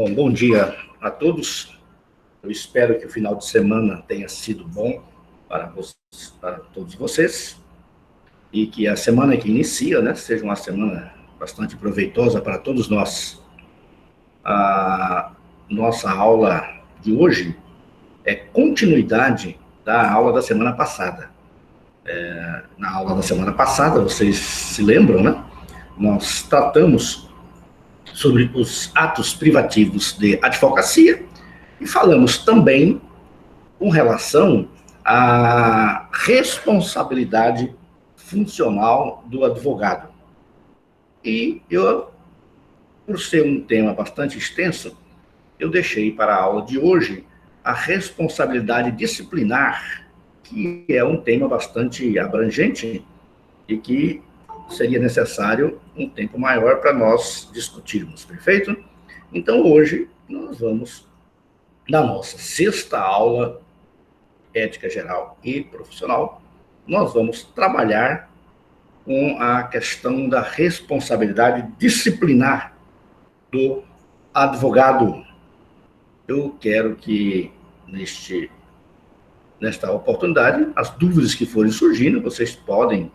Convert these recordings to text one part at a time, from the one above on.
Bom dia a todos. Eu espero que o final de semana tenha sido bom para todos vocês e que a semana que inicia, né, seja uma semana bastante proveitosa para todos nós. A nossa aula de hoje é continuidade da aula da semana passada. Na aula da semana passada, vocês se lembram, né? Nós tratamos sobre os atos privativos de advocacia e falamos também com relação à responsabilidade funcional do advogado. E eu, por ser um tema bastante extenso, eu deixei para a aula de hoje a responsabilidade disciplinar, que é um tema bastante abrangente e que seria necessário um tempo maior para nós discutirmos, perfeito? Então, hoje, nós vamos, na nossa sexta aula, Ética Geral e Profissional, nós vamos trabalhar com a questão da responsabilidade disciplinar do advogado. Eu quero que, nesta oportunidade, as dúvidas que forem surgindo, vocês podem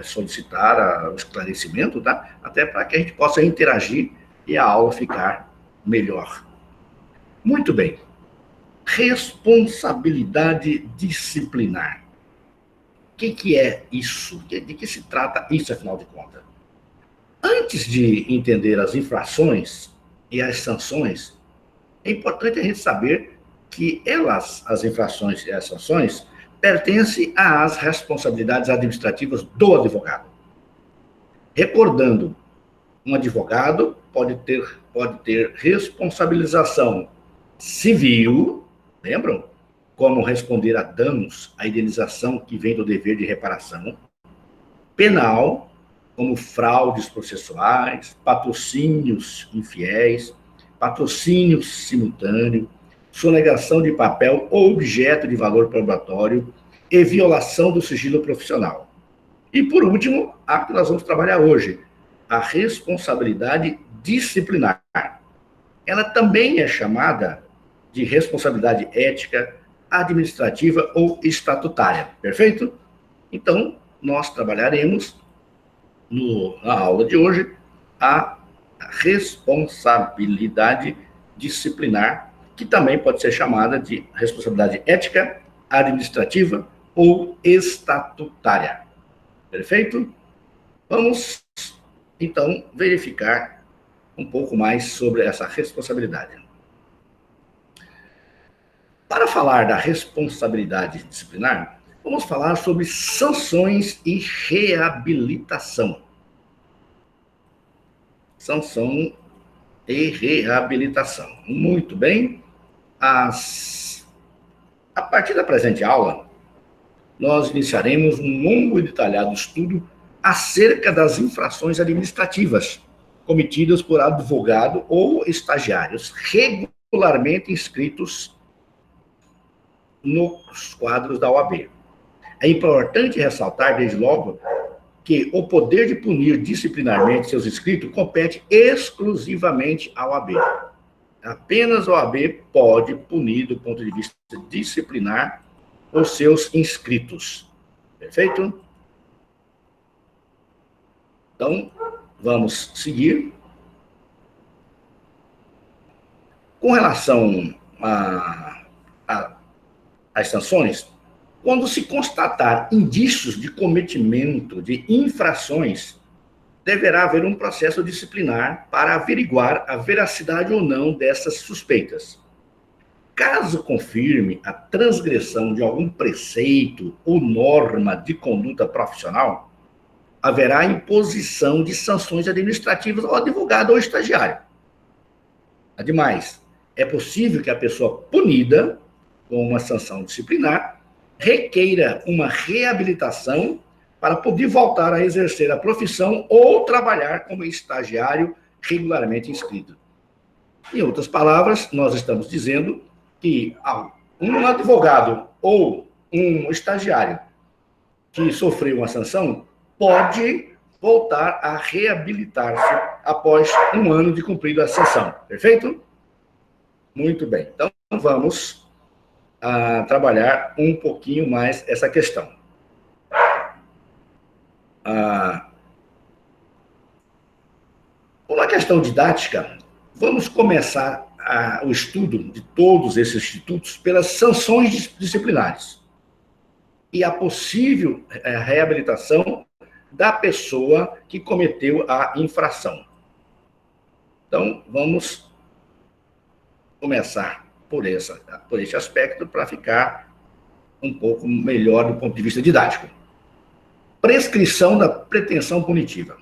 solicitar o esclarecimento, tá? Até para que a gente possa interagir e a aula ficar melhor. Muito bem. Responsabilidade disciplinar. O que é isso? De que se trata isso, afinal de contas? Antes de entender as infrações e as sanções, é importante a gente saber que as infrações e as sanções, pertence às responsabilidades administrativas do advogado. Recordando, um advogado pode ter responsabilização civil, lembram? Como responder a danos, a indenização que vem do dever de reparação, penal, como fraudes processuais, patrocínios infiéis, patrocínio simultâneo, sonegação de papel ou objeto de valor probatório e violação do sigilo profissional. E, por último, a que nós vamos trabalhar hoje, a responsabilidade disciplinar. Ela também é chamada de responsabilidade ética, administrativa ou estatutária, perfeito? Então, nós trabalharemos na aula de hoje a responsabilidade disciplinar, que também pode ser chamada de responsabilidade ética, administrativa ou estatutária. Perfeito? Vamos, então, verificar um pouco mais sobre essa responsabilidade. Para falar da responsabilidade disciplinar, vamos falar sobre sanções e reabilitação. Sanção e reabilitação. Muito bem. A partir da presente aula, nós iniciaremos um longo e detalhado estudo acerca das infrações administrativas cometidas por advogado ou estagiários regularmente inscritos nos quadros da OAB. É importante ressaltar, desde logo, que o poder de punir disciplinarmente seus inscritos compete exclusivamente à OAB. Apenas a OAB pode punir, do ponto de vista disciplinar, os seus inscritos. Perfeito? Então, vamos seguir. Com relação às sanções, quando se constatar indícios de cometimento de infrações, deverá haver um processo disciplinar para averiguar a veracidade ou não dessas suspeitas. Caso confirme a transgressão de algum preceito ou norma de conduta profissional, haverá imposição de sanções administrativas ao advogado ou estagiário. Ademais, é possível que a pessoa punida com uma sanção disciplinar requeira uma reabilitação para poder voltar a exercer a profissão ou trabalhar como estagiário regularmente inscrito. Em outras palavras, nós estamos dizendo que um advogado ou um estagiário que sofreu uma sanção pode voltar a reabilitar-se após um ano de cumprida a sanção. Perfeito? Muito bem. Então, vamos trabalhar um pouquinho mais essa questão. Uma questão didática, vamos começar o estudo de todos esses institutos pelas sanções disciplinares e a possível reabilitação da pessoa que cometeu a infração. Então, vamos começar por esse aspecto para ficar um pouco melhor do ponto de vista didático. Prescrição da pretensão punitiva.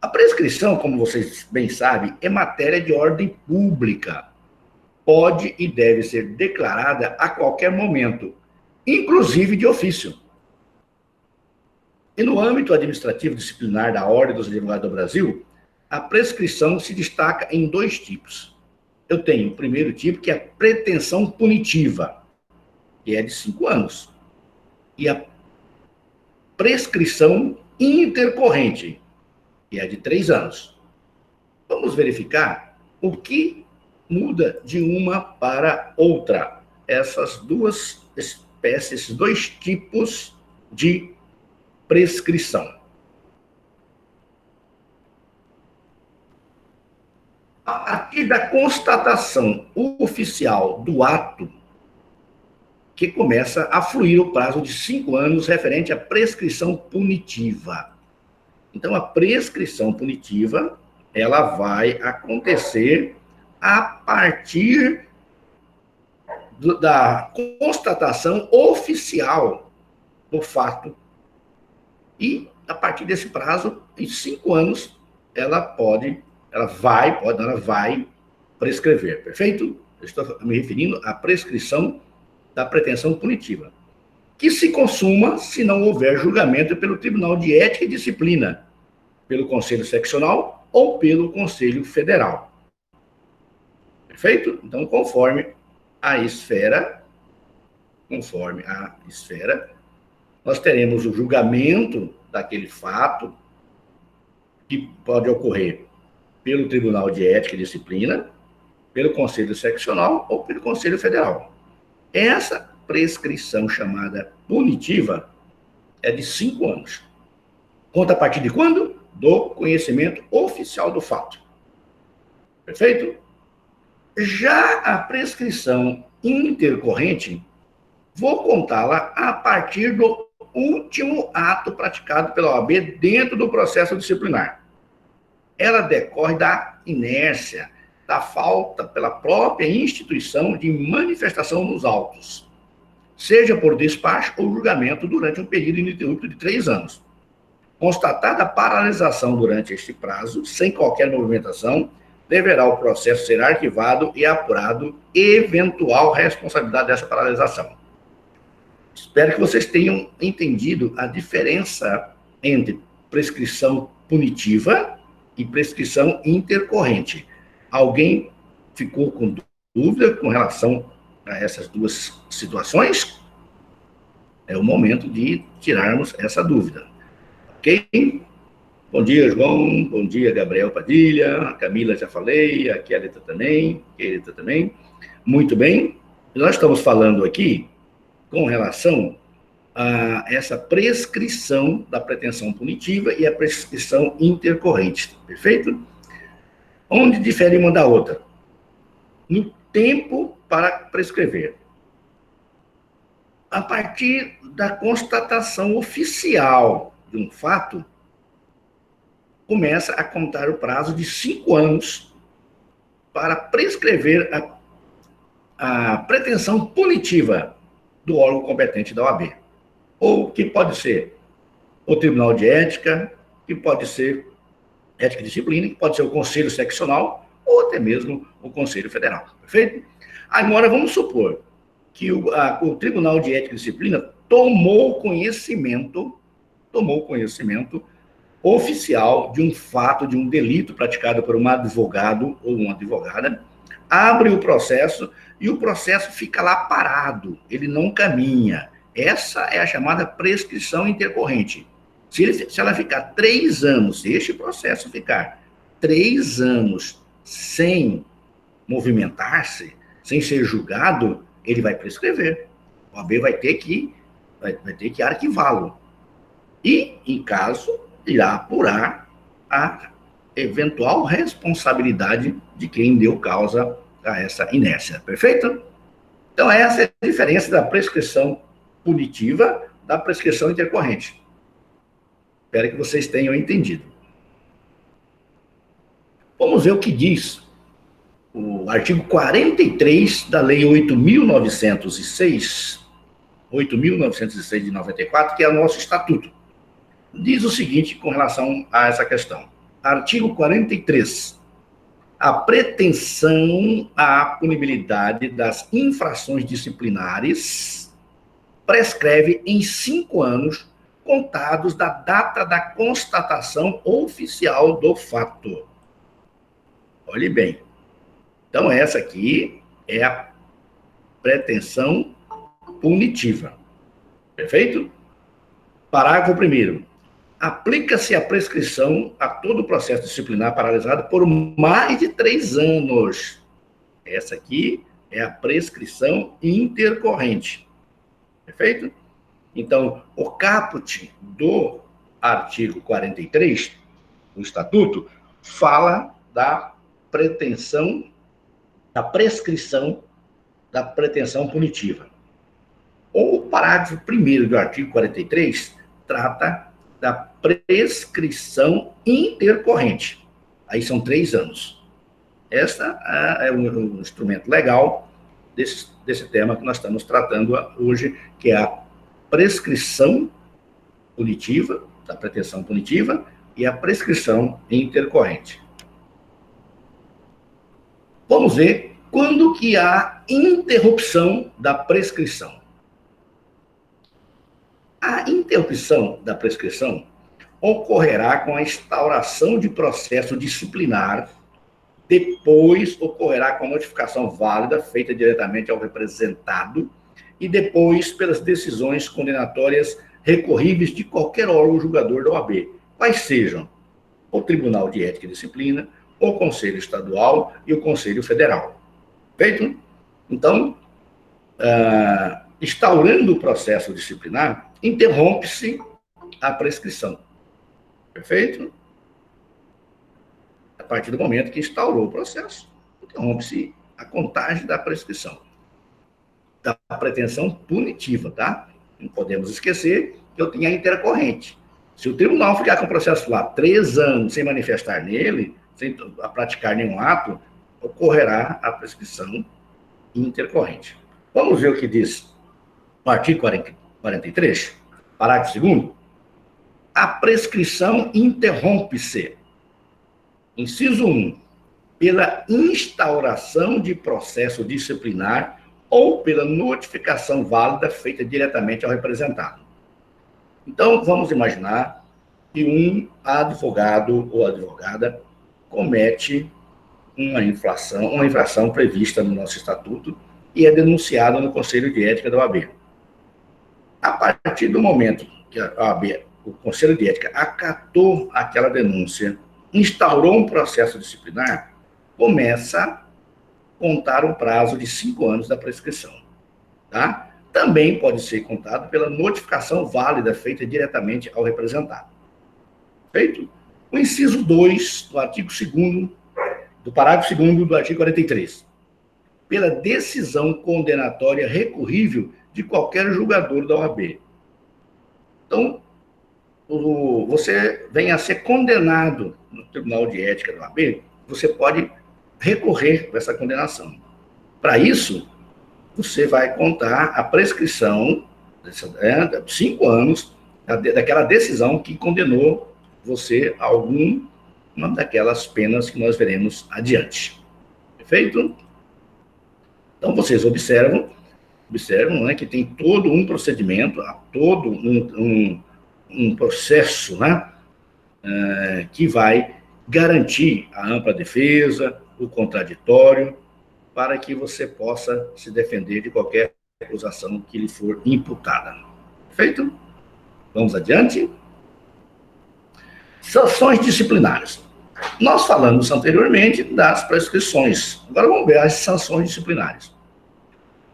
A prescrição, como vocês bem sabem, é matéria de ordem pública. Pode e deve ser declarada a qualquer momento, inclusive de ofício. E no âmbito administrativo disciplinar da Ordem dos Advogados do Brasil, a prescrição se destaca em dois tipos. Eu tenho o primeiro tipo, que é a pretensão punitiva, que é de 5 anos. E a prescrição intercorrente, que é de 3 anos. Vamos verificar o que muda de uma para outra. Essas duas espécies, esses dois tipos de prescrição. A partir da constatação oficial do ato, que começa a fluir o prazo de 5 anos referente à prescrição punitiva. Então, a prescrição punitiva, ela vai acontecer a partir da constatação oficial do fato. E, a partir desse prazo, em 5 anos, ela vai prescrever, perfeito? Eu estou me referindo à prescrição da pretensão punitiva, que se consuma se não houver julgamento pelo Tribunal de Ética e Disciplina, pelo Conselho Seccional ou pelo Conselho Federal. Perfeito? Então, conforme a esfera, nós teremos o julgamento daquele fato, que pode ocorrer pelo Tribunal de Ética e Disciplina, pelo Conselho Seccional ou pelo Conselho Federal. Essa prescrição chamada punitiva é de 5 anos. Conta a partir de quando? Do conhecimento oficial do fato. Perfeito? Já a prescrição intercorrente, vou contá-la a partir do último ato praticado pela OAB dentro do processo disciplinar. Ela decorre da inércia, da falta pela própria instituição de manifestação nos autos, seja por despacho ou julgamento durante um período ininterrupto de 3 anos. Constatada a paralisação durante este prazo, sem qualquer movimentação, deverá o processo ser arquivado e apurado eventual responsabilidade dessa paralisação. Espero que vocês tenham entendido a diferença entre prescrição punitiva e prescrição intercorrente. Alguém ficou com dúvida com relação a essas duas situações? É o momento de tirarmos essa dúvida. Ok? Bom dia, João. Bom dia, Gabriel Padilha. A Camila já falei. A Kelita também. Muito bem. Nós estamos falando aqui com relação a essa prescrição da pretensão punitiva e a prescrição intercorrente. Perfeito? Onde difere uma da outra? No tempo para prescrever. A partir da constatação oficial de um fato, começa a contar o prazo de 5 anos para prescrever a pretensão punitiva do órgão competente da OAB. Ou que pode ser o Tribunal de Ética, que pode ser Ética e Disciplina, que pode ser o Conselho Seccional, ou até mesmo o Conselho Federal. Perfeito? Agora, vamos supor que o Tribunal de Ética e Disciplina tomou conhecimento oficial de um fato, de um delito praticado por um advogado ou uma advogada, abre o processo e o processo fica lá parado, ele não caminha. Essa é a chamada prescrição intercorrente. Se ela ficar 3 anos, se este processo ficar 3 anos sem movimentar-se, sem ser julgado, ele vai prescrever. O OAB vai ter que arquivá-lo. E, em caso, irá apurar a eventual responsabilidade de quem deu causa a essa inércia. Perfeito? Então, essa é a diferença da prescrição punitiva da prescrição intercorrente. Espero que vocês tenham entendido. Vamos ver o que diz o artigo 43 da Lei 8.906 de 94, que é o nosso estatuto. Diz o seguinte com relação a essa questão. Artigo 43. A pretensão à punibilidade das infrações disciplinares prescreve em 5 anos contados da data da constatação oficial do fato. Olhe bem. Então, essa aqui é a pretensão punitiva. Perfeito? Parágrafo 1º. Aplica-se a prescrição a todo o processo disciplinar paralisado por mais de 3 anos. Essa aqui é a prescrição intercorrente. Perfeito? Então, o caput do artigo 43 do Estatuto fala da prescrição da pretensão punitiva. O parágrafo 1º do artigo 43 trata da prescrição intercorrente. Aí são 3 anos. Esta é um instrumento legal desse tema que nós estamos tratando hoje, que é a prescrição punitiva, da pretensão punitiva, e a prescrição intercorrente. Vamos ver quando que há interrupção da prescrição. A interrupção da prescrição ocorrerá com a instauração de processo disciplinar, depois ocorrerá com a notificação válida feita diretamente ao representado e depois pelas decisões condenatórias recorríveis de qualquer órgão julgador da OAB, quais sejam o Tribunal de Ética e Disciplina, o Conselho Estadual e o Conselho Federal. Feito? Então, instaurando o processo disciplinar, interrompe-se a prescrição. Perfeito? A partir do momento que instaurou o processo, interrompe-se a contagem da prescrição. Da pretensão punitiva, tá? Não podemos esquecer que eu tenho a intercorrente. Se o tribunal ficar com o processo lá 3 anos sem manifestar nele, sem praticar nenhum ato, ocorrerá a prescrição intercorrente. Vamos ver o que diz o artigo 43, parágrafo 2º. A prescrição interrompe-se, inciso 1, pela instauração de processo disciplinar ou pela notificação válida feita diretamente ao representado. Então, vamos imaginar que um advogado ou advogada comete uma infração prevista no nosso estatuto e é denunciado no Conselho de Ética da OAB. A partir do momento que a OAB, o Conselho de Ética, acatou aquela denúncia, instaurou um processo disciplinar, começa a contar o prazo de 5 anos da prescrição. Tá? Também pode ser contado pela notificação válida feita diretamente ao representado. Feito? O inciso 2 do artigo 2º, do parágrafo 2º do artigo 43. Pela decisão condenatória recorrível de qualquer julgador da OAB. Então, você vem a ser condenado no Tribunal de Ética da OAB, você pode recorrer dessa condenação. Para isso, você vai contar a prescrição de 5 anos daquela decisão que condenou você a alguma daquelas penas que nós veremos adiante. Perfeito? Então, vocês observam, né, que tem todo um procedimento, todo um processo, né, que vai garantir a ampla defesa, o contraditório, para que você possa se defender de qualquer acusação que lhe for imputada. Perfeito? Vamos adiante. Sanções disciplinares. Nós falamos anteriormente das prescrições. Agora vamos ver as sanções disciplinares.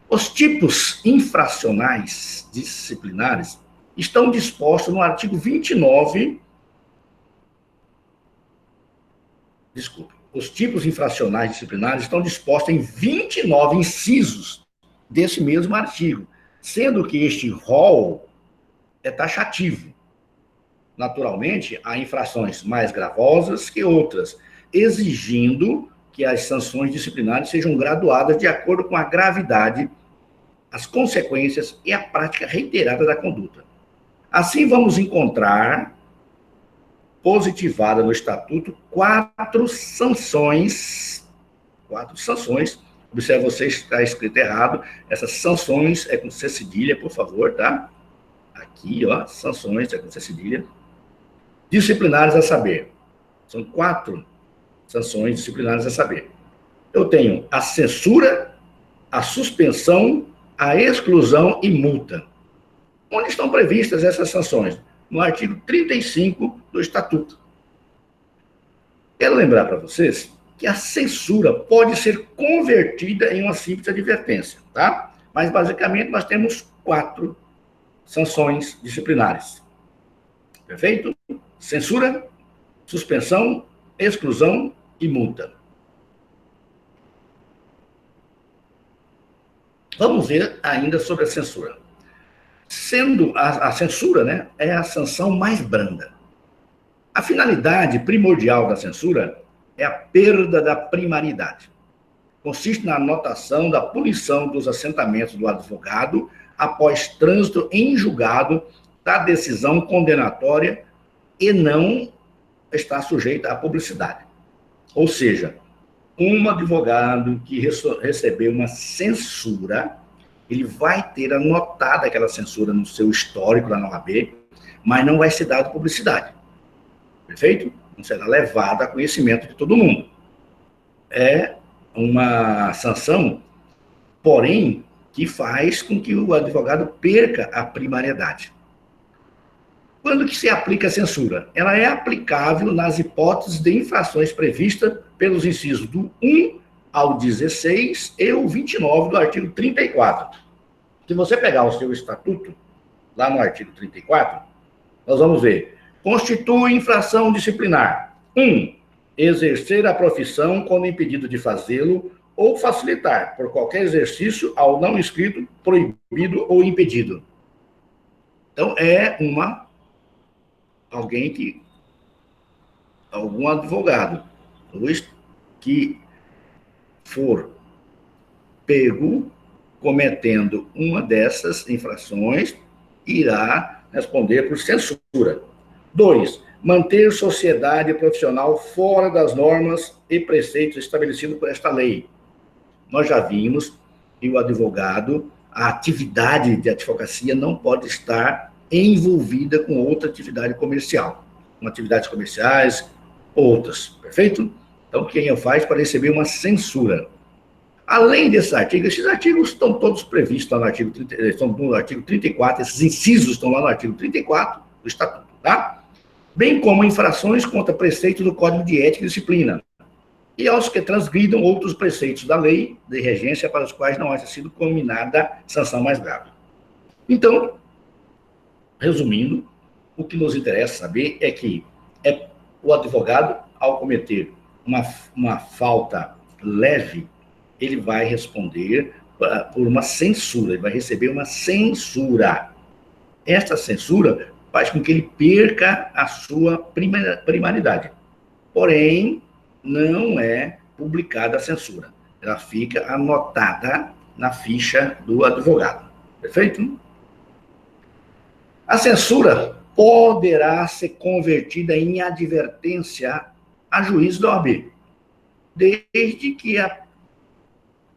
Os tipos infracionais disciplinares estão dispostos no artigo 29. Desculpe. Os tipos infracionais disciplinares estão dispostos em 29 incisos desse mesmo artigo, sendo que este rol é taxativo. Naturalmente, há infrações mais gravosas que outras, exigindo que as sanções disciplinares sejam graduadas de acordo com a gravidade, as consequências e a prática reiterada da conduta. Assim, vamos encontrar positivada no Estatuto quatro sanções. Observe, você está escrito errado. Essas sanções é com C cedilha, por favor, tá? Aqui, ó, sanções é com C cedilha. Disciplinares a saber. São 4 sanções disciplinares a saber. Eu tenho a censura, a suspensão, a exclusão e multa. Onde estão previstas essas sanções? No artigo 35 do Estatuto. Quero lembrar para vocês que a censura pode ser convertida em uma simples advertência, tá? Mas, basicamente, nós temos 4 sanções disciplinares. Perfeito? Censura, suspensão, exclusão e multa. Vamos ver ainda sobre a censura. Sendo a censura, né, é a sanção mais branda. A finalidade primordial da censura é a perda da primariedade. Consiste na anotação da punição dos assentamentos do advogado após trânsito em julgado da decisão condenatória e não está sujeita à publicidade. Ou seja, um advogado que recebeu uma censura, ele vai ter anotada aquela censura no seu histórico lá na OAB, mas não vai ser dado publicidade. Perfeito? Não será levado a conhecimento de todo mundo. É uma sanção, porém, que faz com que o advogado perca a primariedade. Quando que se aplica a censura? Ela é aplicável nas hipóteses de infrações previstas pelos incisos do 1 ao 16 e o 29 do artigo 34. Se você pegar o seu estatuto, lá no artigo 34, nós vamos ver. Constitui infração disciplinar. 1. Exercer a profissão quando impedido de fazê-lo ou facilitar, por qualquer exercício, ao não inscrito, proibido ou impedido. Então, é algum advogado que for pego cometendo uma dessas infrações, irá responder por censura. 2. Manter sociedade profissional fora das normas e preceitos estabelecidos por esta lei. Nós já vimos que o advogado, a atividade de advocacia não pode estar envolvida com outra atividade comercial, com atividades comerciais, outras, perfeito? Então, quem faz para receber uma censura. Além desses artigos, esses artigos estão todos previstos lá no artigo 34, esses incisos estão lá no artigo 34 do Estatuto, tá? Bem como infrações contra preceitos do Código de Ética e Disciplina, e aos que transgridam outros preceitos da lei de regência para os quais não haja sido combinada sanção mais grave. Então, resumindo, o que nos interessa saber é que o advogado, ao cometer uma falta leve, ele vai responder por uma censura, ele vai receber uma censura. Esta censura faz com que ele perca a sua primariedade. Porém, não é publicada a censura. Ela fica anotada na ficha do advogado. Perfeito? A censura poderá ser convertida em advertência a juiz da OAB, desde que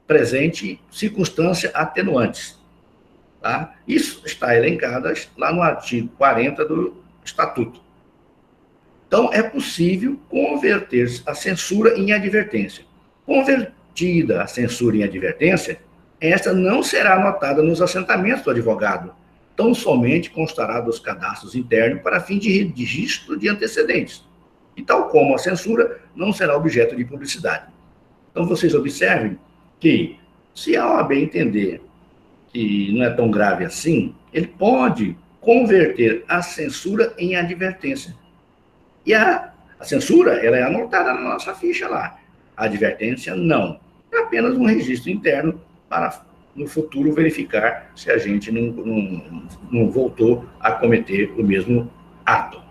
presente circunstância atenuantes. Tá? Isso está elencado lá no artigo 40 do Estatuto. Então, é possível converter a censura em advertência. Convertida a censura em advertência, esta não será anotada nos assentamentos do advogado, tão somente constará dos cadastros internos para fim de registro de antecedentes. e tal como a censura, não será objeto de publicidade. Então, vocês observem que, se a OAB entender que não é tão grave assim, ele pode converter a censura em advertência. E a censura, ela é anotada na nossa ficha lá. A advertência, não. É apenas um registro interno para, no futuro, verificar se a gente não voltou a cometer o mesmo ato.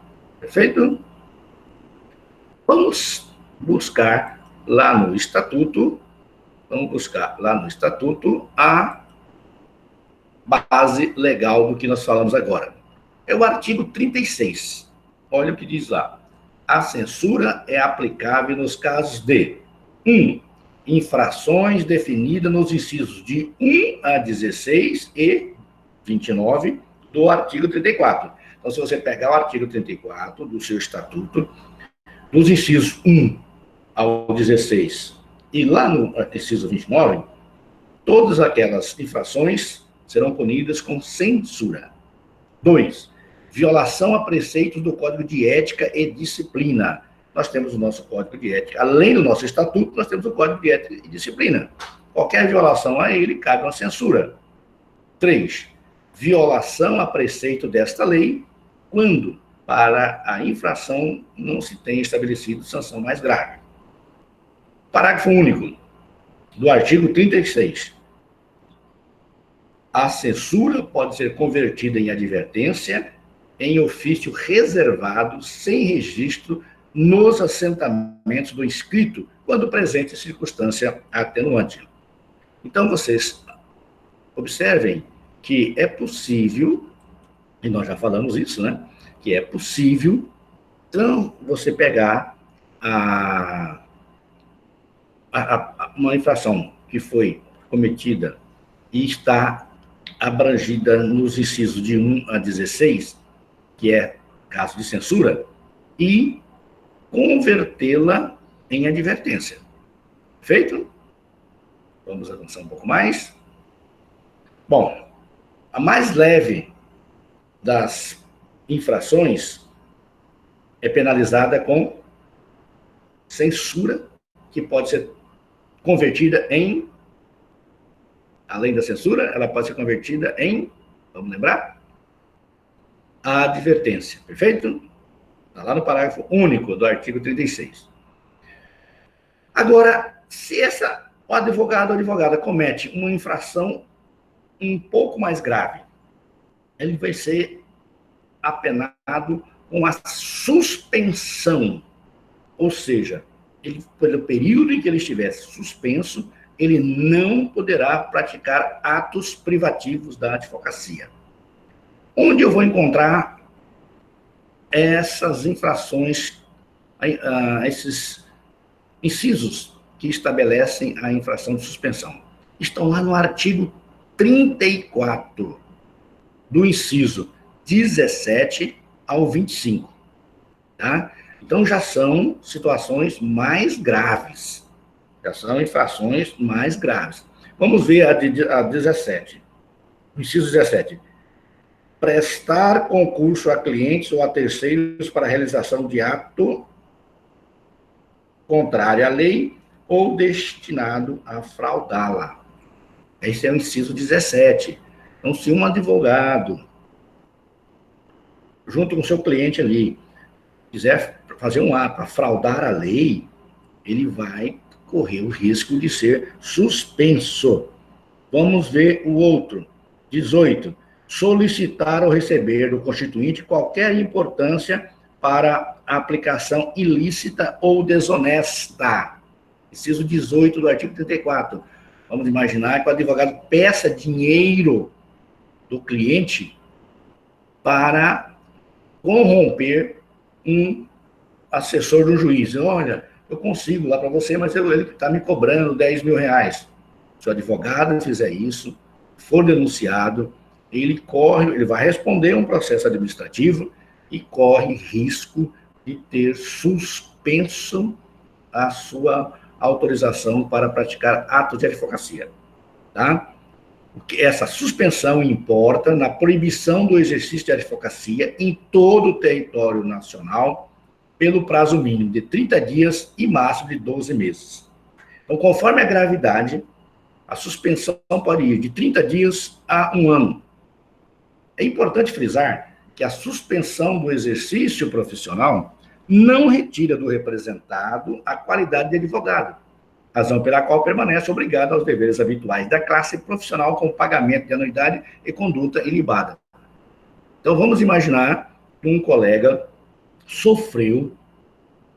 Perfeito? Vamos buscar lá no Estatuto, a base legal do que nós falamos agora. É o artigo 36. Olha o que diz lá. A censura é aplicável nos casos de 1. Infrações definidas nos incisos de 1 a 16 e 29 do artigo 34. Então, se você pegar o artigo 34 do seu Estatuto, dos incisos 1 ao 16 e lá no inciso 29, todas aquelas infrações serão punidas com censura. 2. Violação a preceitos do Código de Ética e Disciplina. Nós temos o nosso Código de Ética. Além do nosso Estatuto, nós temos o Código de Ética e Disciplina. Qualquer violação a ele cabe uma censura. 3. Violação a preceito desta lei, quando para a infração não se tem estabelecido sanção mais grave. Parágrafo único do artigo 36. A censura pode ser convertida em advertência em ofício reservado, sem registro, nos assentamentos do inscrito, quando presente circunstância atenuante. Então, vocês observem que é possível, e nós já falamos isso, né? Que é possível, então, você pegar uma infração que foi cometida e está abrangida nos incisos de 1 a 16, que é caso de censura, e convertê-la em advertência. Feito? Vamos avançar um pouco mais. Bom, a mais leve das infrações é penalizada com censura, que pode ser convertida em, além da censura, ela pode ser convertida em, vamos lembrar? A advertência, perfeito? Está lá no parágrafo único do artigo 36. Agora, se o advogado ou advogada comete uma infração um pouco mais grave, ele vai ser apenado com a suspensão, ou seja, ele, pelo período em que ele estiver suspenso, ele não poderá praticar atos privativos da advocacia. Onde eu vou encontrar essas infrações, esses incisos que estabelecem a infração de suspensão? Estão lá no artigo 34, do inciso 17 ao 25, tá? Então, já são situações mais graves, já são infrações mais graves. Vamos ver a 17, o inciso 17. Prestar concurso a clientes ou a terceiros para a realização de ato contrário à lei ou destinado a fraudá-la. Esse é o inciso 17. Então, se um advogado, junto com o seu cliente ali, quiser fazer um ato para fraudar a lei, ele vai correr o risco de ser suspenso. Vamos ver o outro. 18. Solicitar ou receber do constituinte qualquer importância para a aplicação ilícita ou desonesta. Inciso 18 do artigo 34. Vamos imaginar que o advogado peça dinheiro do cliente para corromper um assessor do juiz. Olha, eu consigo lá para você, mas ele está me cobrando 10 mil reais. Se o advogado fizer isso, for denunciado, ele vai responder um processo administrativo e corre risco de ter suspenso a sua autorização para praticar atos de advocacia, tá? Porque essa suspensão importa na proibição do exercício de advocacia em todo o território nacional pelo prazo mínimo de 30 dias e máximo de 12 meses. Então, conforme a gravidade, a suspensão pode ir de 30 dias a 1 ano. É importante frisar que a suspensão do exercício profissional não retira do representado a qualidade de advogado, razão pela qual permanece obrigado aos deveres habituais da classe profissional com pagamento de anuidade e conduta ilibada. Então, vamos imaginar que um colega sofreu,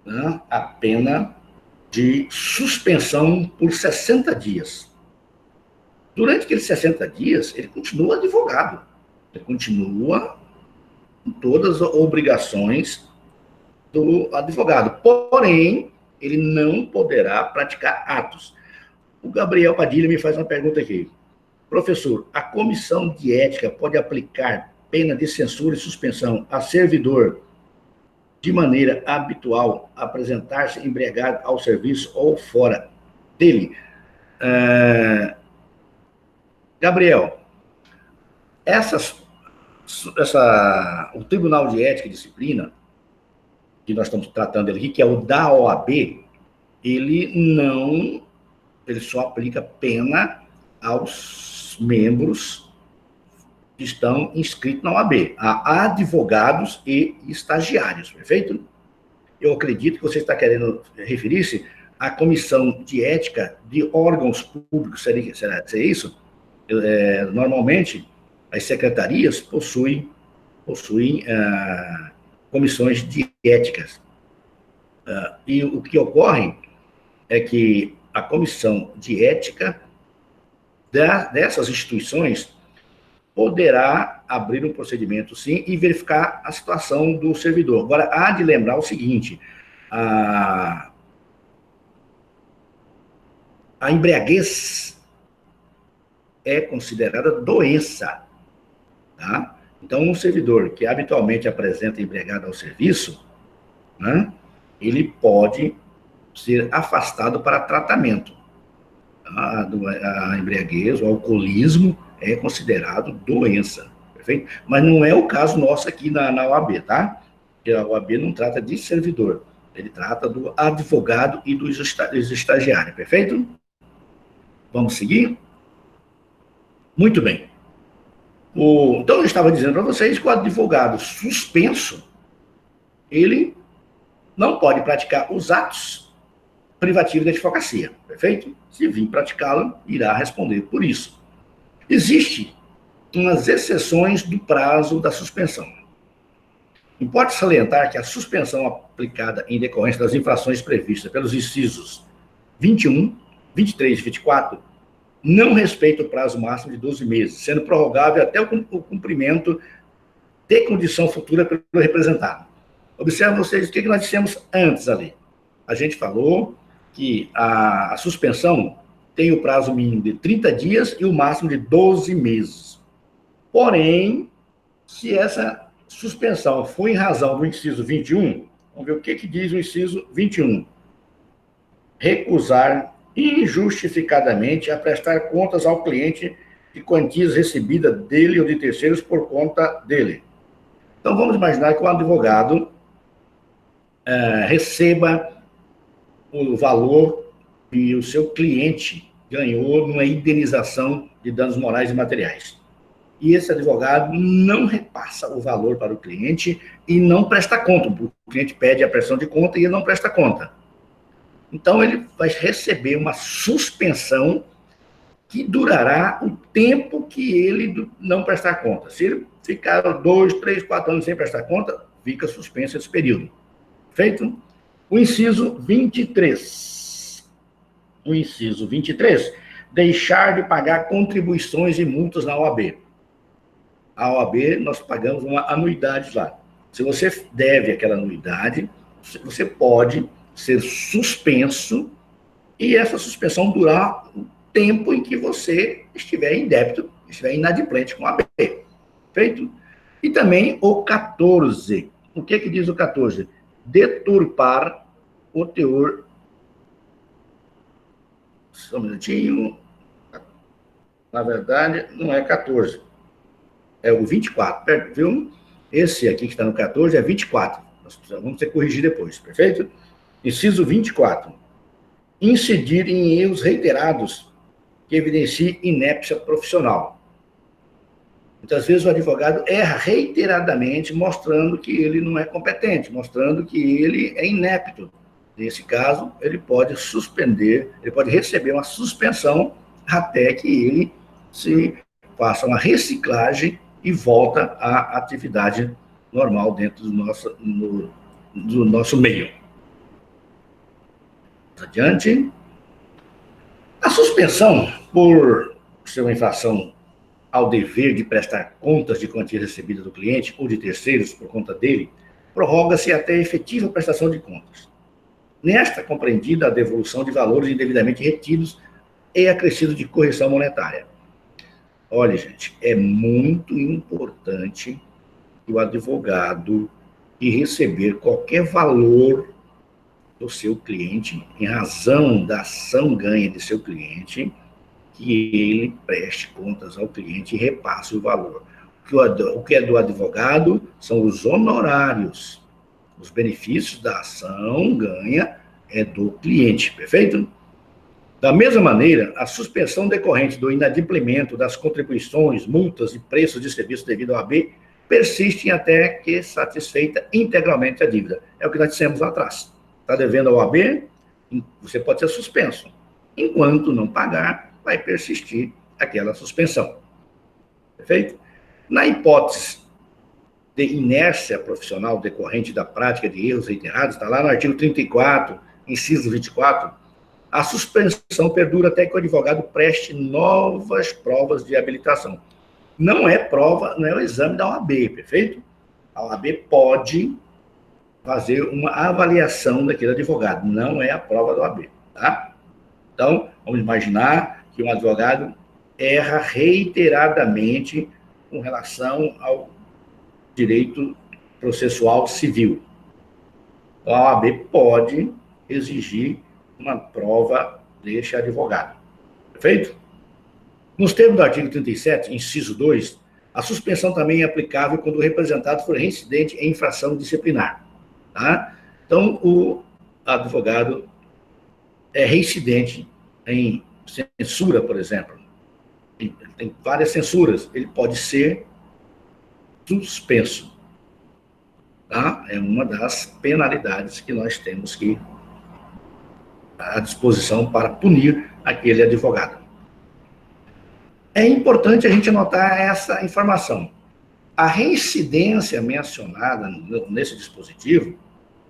né, a pena de suspensão por 60 dias. Durante aqueles 60 dias, ele continua advogado, ele continua com todas as obrigações do advogado, porém, ele não poderá praticar atos. O Gabriel Padilha me faz uma pergunta aqui. Professor, a comissão de ética pode aplicar pena de censura e suspensão a servidor de maneira habitual apresentar-se embriagado ao serviço ou fora dele? Gabriel, o Tribunal de Ética e Disciplina, que nós estamos tratando aqui, que é o da OAB, ele só aplica pena aos membros que estão inscritos na OAB, a advogados e estagiários, perfeito? Eu acredito que você está querendo referir-se à comissão de ética de órgãos públicos, seria isso? Normalmente, as secretarias possuem comissões de éticas. E o que ocorre é que a comissão de ética dessas instituições poderá abrir um procedimento, sim, e verificar a situação do servidor. Agora, há de lembrar o seguinte, a embriaguez é considerada doença, tá? Então, um servidor que habitualmente apresenta embriagado ao serviço, né, ele pode ser afastado para tratamento. A embriaguez, o alcoolismo é considerado doença, perfeito? Mas não é o caso nosso aqui na OAB, tá? Porque a OAB não trata de servidor, ele trata do advogado e dos estagiários, perfeito? Vamos seguir? Muito bem. Então, eu estava dizendo para vocês que o advogado suspenso, ele não pode praticar os atos privativos da advocacia, perfeito? Se vir praticá-lo, irá responder por isso. Existem umas exceções do prazo da suspensão. Importa salientar que a suspensão aplicada em decorrência das infrações previstas pelos incisos 21, 23 e 24 não respeita o prazo máximo de 12 meses, sendo prorrogável até o cumprimento de condição futura pelo representado. Observem vocês o que nós dissemos antes ali. A gente falou que a suspensão tem o prazo mínimo de 30 dias e o máximo de 12 meses. Porém, se essa suspensão for em razão do inciso 21, vamos ver o que diz o inciso 21. Recusar injustificadamente a prestar contas ao cliente de quantias recebidas dele ou de terceiros por conta dele. Então, vamos imaginar que o advogado receba o valor que o seu cliente ganhou numa indenização de danos morais e materiais. E esse advogado não repassa o valor para o cliente e não presta conta. O cliente pede a prestação de conta e ele não presta conta. Então, ele vai receber uma suspensão que durará o tempo que ele não prestar conta. Se ele ficar 2, 3, 4 anos sem prestar conta, fica suspenso esse período. Feito? O inciso 23. O inciso 23, deixar de pagar contribuições e multas na OAB. A OAB, nós pagamos uma anuidade lá. Se você deve aquela anuidade, você pode ser suspenso e essa suspensão durar o tempo em que você estiver em débito, estiver inadimplente com a OAB. Feito? E também o 14. O que diz o 14? Deturpar o teor. Só um minutinho. Na verdade, não é 14. É o 24, viu? Esse aqui que está no 14 é 24. vamos ter que corrigir depois, perfeito? Inciso 24. Incidir em erros reiterados que evidenciem inépcia profissional. Muitas vezes o advogado erra reiteradamente, mostrando que ele não é competente, mostrando que ele é inepto. Nesse caso, ele pode suspender, ele pode receber uma suspensão até que ele se faça uma reciclagem e volta à atividade normal dentro do nosso meio. Adiante. A suspensão por ser uma infração ao dever de prestar contas de quantia recebida do cliente ou de terceiros por conta dele, prorroga-se até a efetiva prestação de contas. Nesta, compreendida a devolução de valores indevidamente retidos e acrescido de correção monetária. Olha, gente, é muito importante que o advogado que receber qualquer valor do seu cliente, em razão da ação ganha de seu cliente, que ele preste contas ao cliente e repasse o valor. O que é do advogado são os honorários. Os benefícios da ação ganha é do cliente, perfeito? Da mesma maneira, a suspensão decorrente do inadimplemento das contribuições, multas e preços de serviço devido ao AB persistem até que satisfeita integralmente a dívida. É o que nós dissemos lá atrás. Está devendo ao AB, você pode ser suspenso. Enquanto não pagar, vai persistir aquela suspensão. Perfeito? Na hipótese de inércia profissional decorrente da prática de erros reiterados, está lá no artigo 34, inciso 24, a suspensão perdura até que o advogado preste novas provas de habilitação. Não é prova, não é o exame da OAB, perfeito? A OAB pode fazer uma avaliação daquele advogado, não é a prova da OAB, tá? Então, vamos imaginar que um advogado erra reiteradamente com relação ao direito processual civil. Então, a OAB pode exigir uma prova deste advogado. Perfeito? Nos termos do artigo 37, inciso 2, a suspensão também é aplicável quando o representado for reincidente em infração disciplinar. Tá? Então, o advogado é reincidente em censura, por exemplo. Ele tem várias censuras. Ele pode ser suspenso. Tá? É uma das penalidades que nós temos que à disposição para punir aquele advogado. É importante a gente anotar essa informação. A reincidência mencionada nesse dispositivo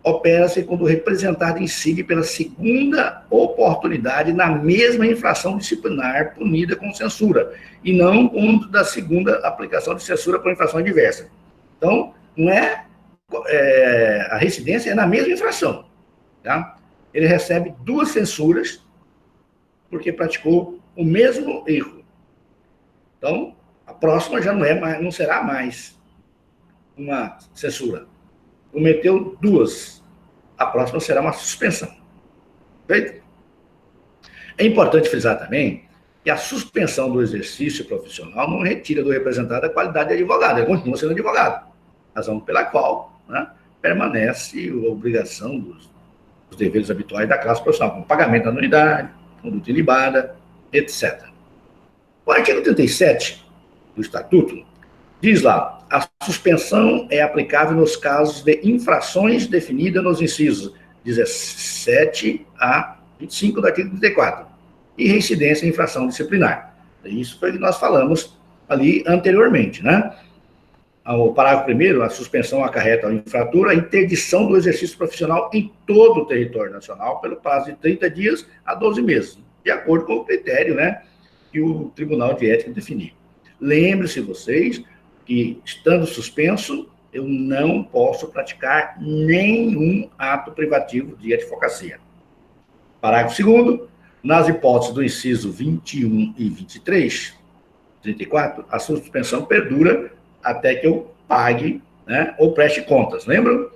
opera-se quando o representado incide pela segunda oportunidade na mesma infração disciplinar punida com censura, e não quando da segunda aplicação de censura por infração diversa. Então, não a reincidência é na mesma infração, tá? Ele recebe 2 censuras porque praticou o mesmo erro. Então, a próxima já não será mais uma censura. Cometeu 2, a próxima será uma suspensão. Perfeito? É importante frisar também que a suspensão do exercício profissional não retira do representado a qualidade de advogado, ele continua sendo advogado, razão pela qual, né, permanece a obrigação dos deveres habituais da classe profissional, como pagamento da anuidade, conduta ilibada, etc. O artigo 37 do Estatuto diz lá: a suspensão é aplicável nos casos de infrações definidas nos incisos 17 a 25 do artigo 34, e reincidência em infração disciplinar. Isso foi o que nós falamos ali anteriormente, né? O parágrafo 1º, a suspensão acarreta ao infrator a interdição do exercício profissional em todo o território nacional pelo prazo de 30 dias a 12 meses, de acordo com o critério, né, que o Tribunal de Ética definir. Lembre-se vocês que, estando suspenso, eu não posso praticar nenhum ato privativo de advocacia. Parágrafo 2º, nas hipóteses do inciso 21 e 23, 34, a suspensão perdura até que eu pague, né, ou preste contas, lembram?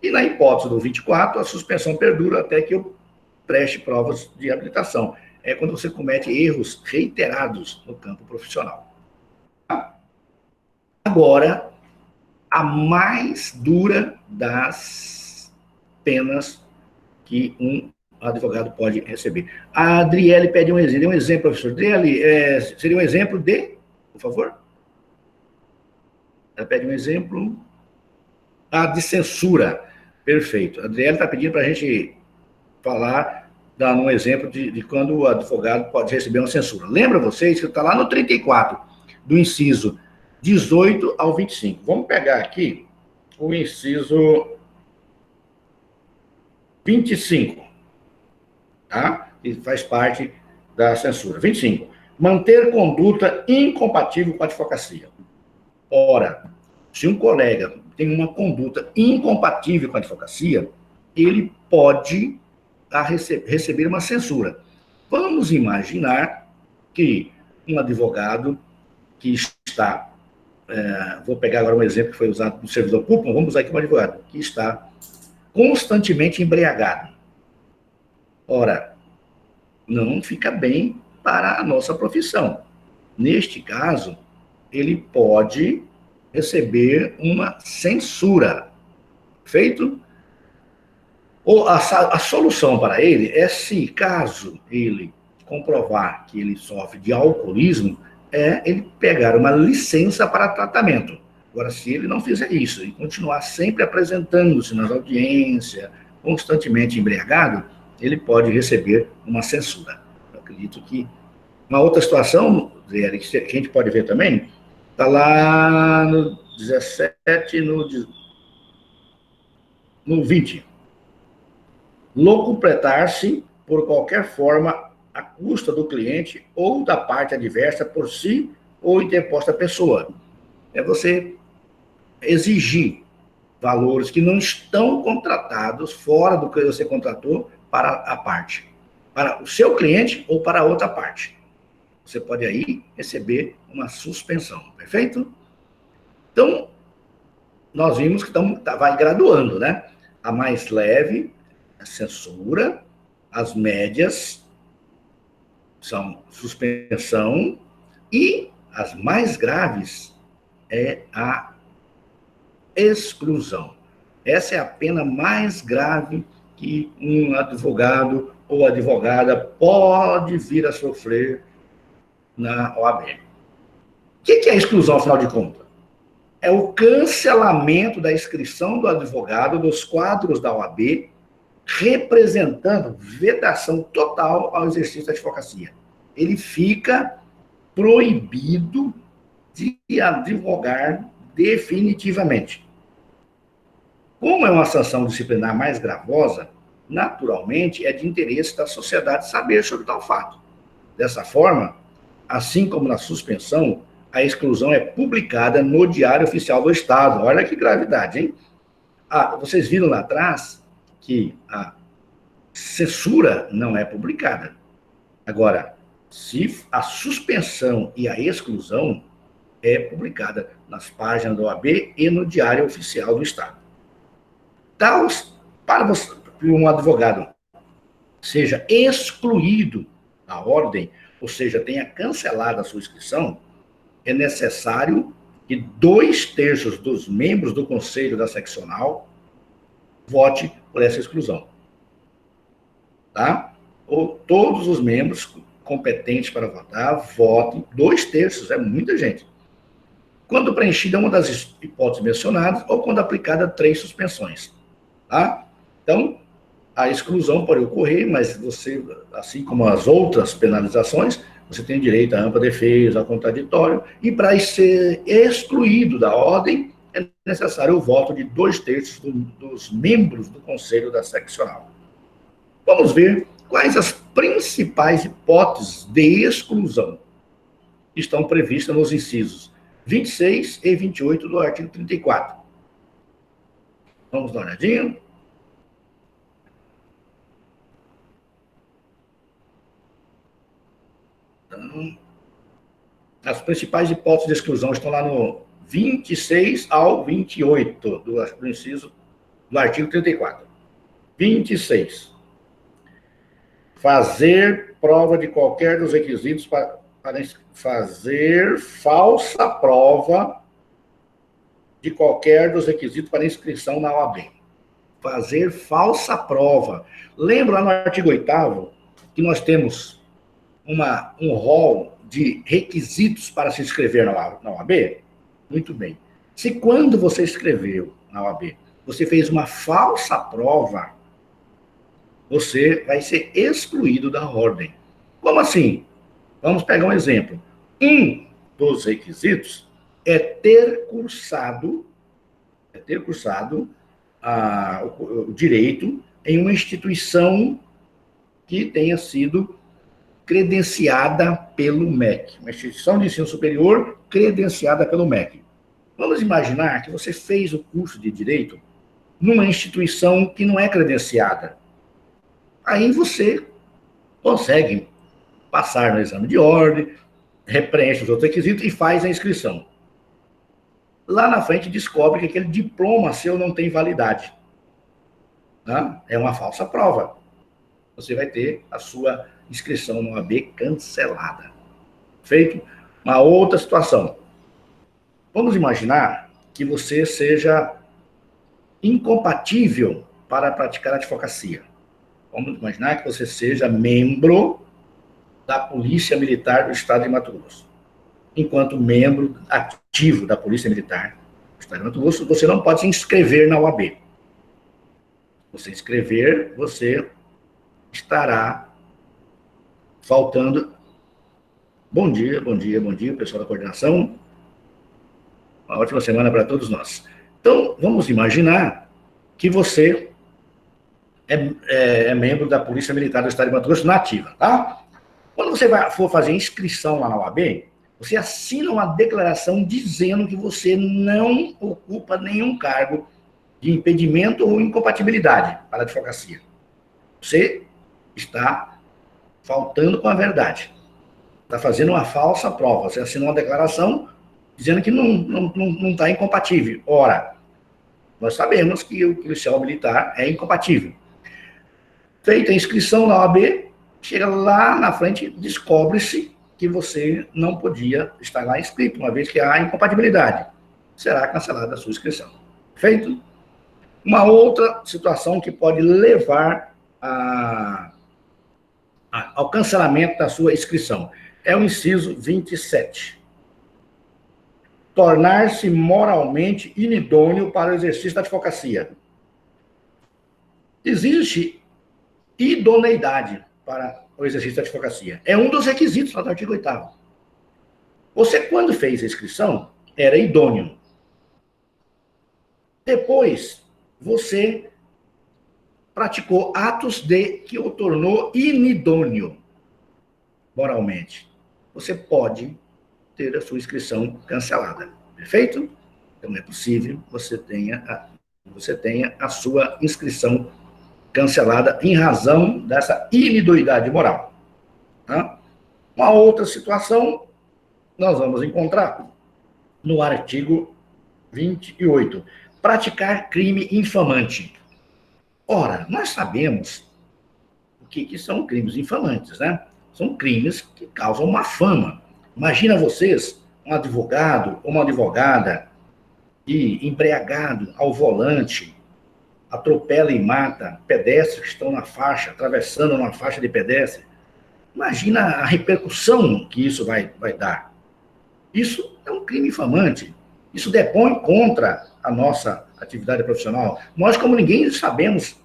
E na hipótese do 24, a suspensão perdura até que eu preste provas de habilitação. É quando você comete erros reiterados no campo profissional. Agora, a mais dura das penas que um advogado pode receber. A Adriele pede um exemplo. Dê um exemplo, professor. Adriele, seria um exemplo de, por favor? Ela pede um exemplo. De censura. Perfeito. A Adriele está pedindo para a gente falar, dar um exemplo de quando o advogado pode receber uma censura. Lembra vocês que está lá no 34, do inciso 18 ao 25. Vamos pegar aqui o inciso 25, tá? Que faz parte da censura. 25. Manter conduta incompatível com a advocacia. Ora, se um colega tem uma conduta incompatível com a advocacia, ele pode receber uma censura. Vamos imaginar que um advogado que está, vou pegar agora um exemplo que foi usado no servidor público, vamos usar aqui um advogado que está constantemente embriagado. Ora, não fica bem para a nossa profissão. Neste caso, ele pode receber uma censura. Feito? Ou a solução para ele é, se caso ele comprovar que ele sofre de alcoolismo, é ele pegar uma licença para tratamento. Agora, se ele não fizer isso e continuar sempre apresentando-se nas audiências, constantemente embriagado, ele pode receber uma censura. Eu acredito que uma outra situação, Zé, que a gente pode ver também, está lá no 17, no 20. Locupletar-se por qualquer forma à custa do cliente ou da parte adversa por si ou interposta pessoa. É você exigir valores que não estão contratados fora do que você contratou para a parte, para o seu cliente ou para a outra parte. Você pode aí receber uma suspensão, perfeito? Então, nós vimos que vai graduando, né? A mais leve, a censura, as médias são suspensão e as mais graves é a exclusão. Essa é a pena mais grave que um advogado ou advogada pode vir a sofrer na OAB. O que é a exclusão, afinal de contas? É o cancelamento da inscrição do advogado dos quadros da OAB, representando vedação total ao exercício da advocacia. Ele fica proibido de advogar definitivamente. Como é uma sanção disciplinar mais gravosa, naturalmente é de interesse da sociedade saber sobre tal fato. Dessa forma, assim como na suspensão, a exclusão é publicada no Diário Oficial do Estado. Olha que gravidade, hein? Vocês viram lá atrás que a censura não é publicada. Agora, se a suspensão e a exclusão é publicada nas páginas da OAB e no Diário Oficial do Estado. Para um advogado seja excluído da ordem, ou seja, tenha cancelado a sua inscrição, é necessário que 2/3 dos membros do Conselho da Seccional vote por essa exclusão. Tá? Ou todos os membros competentes para votar votem, 2/3, é muita gente. Quando preenchida uma das hipóteses mencionadas, ou quando aplicada 3 suspensões. Tá? Então, a exclusão pode ocorrer, mas você, assim como as outras penalizações, você tem direito à ampla defesa, ao contraditório, e para ser excluído da ordem, é necessário o voto de 2/3 dos membros do Conselho da Seccional. Vamos ver quais as principais hipóteses de exclusão que estão previstas nos incisos 26 e 28 do artigo 34. Vamos dar uma olhadinha. Então, as principais hipóteses de exclusão estão lá no 26 ao 28 do inciso do artigo 34. 26. Fazer prova de qualquer dos requisitos para fazer falsa prova de qualquer dos requisitos para inscrição na OAB. Fazer falsa prova. Lembra lá no artigo 8º que nós temos um rol de requisitos para se inscrever na OAB? Muito bem. Se quando você escreveu na OAB, você fez uma falsa prova, você vai ser excluído da ordem. Como assim? Vamos pegar um exemplo. Um dos requisitos é ter cursado o direito em uma instituição que tenha sido credenciada pelo MEC, uma instituição de ensino superior credenciada pelo MEC. Vamos imaginar que você fez o curso de Direito numa instituição que não é credenciada. Aí você consegue passar no exame de ordem, preenche os outros requisitos e faz a inscrição. Lá na frente descobre que aquele diploma seu não tem validade. Tá? É uma falsa prova. Você vai ter a sua inscrição no OAB cancelada. Feito? Uma outra situação. Vamos imaginar que você seja incompatível para praticar advocacia. Vamos imaginar que você seja membro da Polícia Militar do Estado de Mato Grosso. Enquanto membro ativo da Polícia Militar do Estado de Mato Grosso, você não pode se inscrever na OAB. Você inscrever, você estará faltando. Bom dia, pessoal da coordenação. Uma ótima semana para todos nós. Então, vamos imaginar que você é membro da Polícia Militar do Estado de Mato Grosso na ativa, tá? Quando você for fazer inscrição lá na OAB, você assina uma declaração dizendo que você não ocupa nenhum cargo de impedimento ou incompatibilidade para a advocacia. Você está faltando com a verdade. Está fazendo uma falsa prova. Você assinou uma declaração dizendo que não está incompatível. Ora, nós sabemos que o policial militar é incompatível. Feita a inscrição na OAB, chega lá na frente, descobre-se que você não podia estar lá inscrito, uma vez que há incompatibilidade. Será cancelada a sua inscrição. Feito? Uma outra situação que pode levar ao cancelamento da sua inscrição é o inciso 27. Tornar-se moralmente inidôneo para o exercício da advocacia. Existe idoneidade para o exercício da advocacia. É um dos requisitos lá do artigo 8º. Você, quando fez a inscrição, era idôneo. Depois, você praticou atos que o tornou inidôneo moralmente. Você pode ter a sua inscrição cancelada. Perfeito? Então, é possível você tenha a sua inscrição cancelada em razão dessa inidoidade moral. Tá? Uma outra situação nós vamos encontrar no artigo 28. Praticar crime infamante. Ora, nós sabemos o que são crimes infamantes, né? São crimes que causam uma fama. Imagina vocês, um advogado ou uma advogada e embriagado ao volante, atropela e mata pedestres que estão na faixa, atravessando uma faixa de pedestre. Imagina a repercussão que isso vai dar. Isso é um crime infamante. Isso depõe contra a nossa atividade profissional. Nós, como ninguém, sabemos